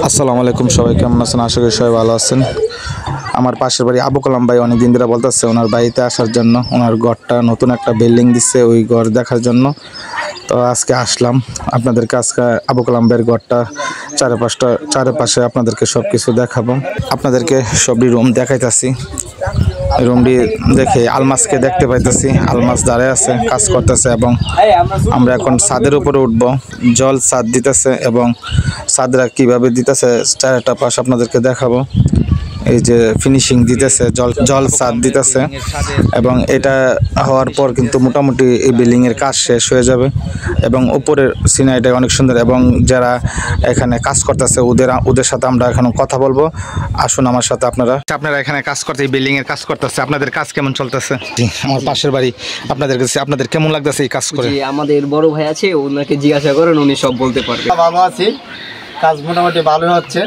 আসসালামু আলাইকুম, সবাই কেমন আছেন? আশা করি সবাই ভালো আছেন। আমার পাশের বাড়ি আবু কালাম ভাই অনেক দিন ধরে বলতেছে ওনার বাড়িতে আসার জন্য, ওনার ঘরটা নতুন একটা বিল্ডিং দিচ্ছে, ওই ঘর দেখার জন্য। তো আজকে আসলাম আপনাদেরকে। আজকে আবু কালাম ভাইয়ের ঘরটা চারপাশে আপনাদেরকে সব কিছু দেখাবো। আপনাদেরকে সবই রুম দেখাইতেছি। রুমটি দেখে আলমাসকে দেখতে পাইতেছি, আলমাস দাঁড়ায় আছে, কাজ করতেছে এবং আমরা এখন ছাদের উপরে উঠব। জল ছাদ দিতেছে এবং ছাদরা কিভাবে দিতেছে চারটা পাশ আপনাদেরকে দেখাবো। এই যে ফিনিশিং দিতেছে, জল ছাদ দিতেছে এবং এটা হওয়ার পর কিন্তু মোটামুটি এই বিল্ডিং এর কাজ শেষ হয়ে যাবে এবং উপরের সিনারিটা অনেক সুন্দর। এবং যারা এখানে কাজ করতেছে ওদের সাথে আমরা এখন কথা বলবো। আসুন আমার সাথে। আপনারা এখানে কাজ করতে, এই বিল্ডিং এর কাজ করতেছে, আপনাদের কাজ কেমন চলতেছে? আমার পাশের বাড়ি, আপনাদের কেমন লাগতেছে এই কাজ করে? আমাদের বড় ভাই আছে, ওনাকে জিজ্ঞাসা করেন, উনি সব বলতে পারবে। ভালো আছি, কাজ মোটামুটি ভালো হচ্ছে।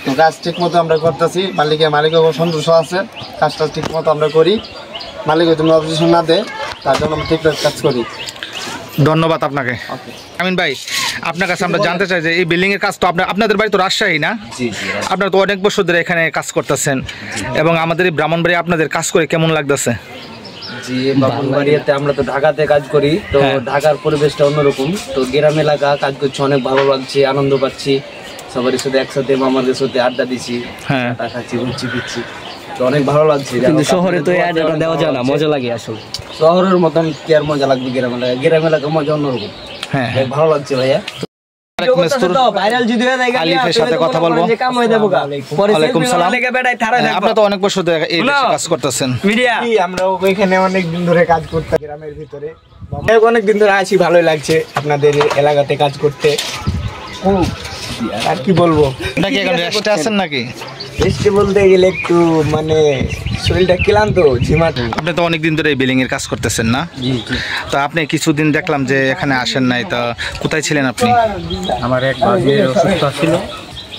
তো কাজ ঠিক মতো আমরা করতেছি, মালিকও সন্তোষ আছে। কাজটা ঠিক মতো আমরা করি, মালিক তুমি অবজেকশন না দেয়, তার জন্য আমরা ঠিক কাজ করি। ধন্যবাদ আপনাকে। আমিন ভাই, আপনার কাছে আমরা জানতে চাই যে এই বিল্ডিং এর কাজ তো আপনাদের বাড়ি তো রাজশাহী না? আপনারা তো অনেক বছর ধরে এখানে কাজ করতেছেন এবং আমাদের এই ব্রাহ্মণবাড়ি আপনাদের কাজ করে কেমন লাগতেছে? জি, ব্রাহ্মণবাড়িয়াতে আমরা তো ঢাকাতে কাজ করি, তো ঢাকার পরিবেশটা অন্যরকম। তো গ্রাম এলাকা কাজ করছি, অনেক ভালো লাগছে, আনন্দ পাচ্ছি। সবারই সাথে একসাথে মামাদের সাথে আড্ডা দিচ্ছি, খাচ্ছি, ঘুরছি ফিরছি, তো অনেক ভালো লাগছে। কিন্তু শহরে তো আড্ডাটা দেওয়া যায় না, মজা লাগে আসলে। শহরের মতন কি আর মজা লাগবে? গ্রাম এলাকা মজা অন্যরকম। হ্যাঁ, ভালো লাগছে ভাইয়া। আপনারা তো অনেক বছর ধরে কাজ করতেছেন। আমরাও এখানে অনেক দিন ধরে কাজ করতে, গ্রামের ভিতরে অনেক দিন ধরে আছি। ভালোই লাগছে আপনাদের এলাকাতে কাজ করতে। আর কি বলবো, নাকি এখন রেস্টে আছেন নাকি? রেস্টে বলতে গেলে একটু মানে শরীরটা ক্লান্ত, ঝিমাতে। আপনি তো অনেকদিন ধরে এই বিল্ডিং এর কাজ করতেছেন না? তো আপনি কিছুদিন দেখলাম যে এখানে আসেন নাই, তা কোথায় ছিলেন আপনি? আমার এক ভাগ্নির অসুস্থ ছিল,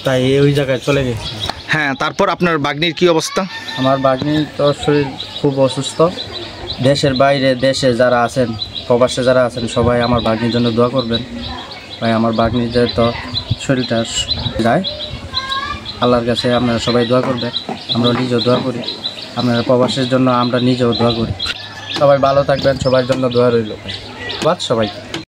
তাই ওই জায়গায় চলে গেছি। হ্যাঁ, তারপর আপনার ভাগ্নির কি অবস্থা? আমার ভাগ্নির তো শরীর খুব অসুস্থ। দেশের বাইরে, দেশে যারা আছেন, প্রবাসে যারা আছেন, সবাই আমার ভাগ্নির জন্য দোয়া করবেন। ভাই, আমার ভাগ্নির তো শরীরটা যায়, আল্লাহর কাছে আপনারা সবাই দোয়া করবেন। আমরা নিজেও দোয়া করি, আপনারা প্রবাসের জন্য আমরা নিজেও দোয়া করি। সবাই ভালো থাকবেন, সবার জন্য দোয়া রইল সবাইকে।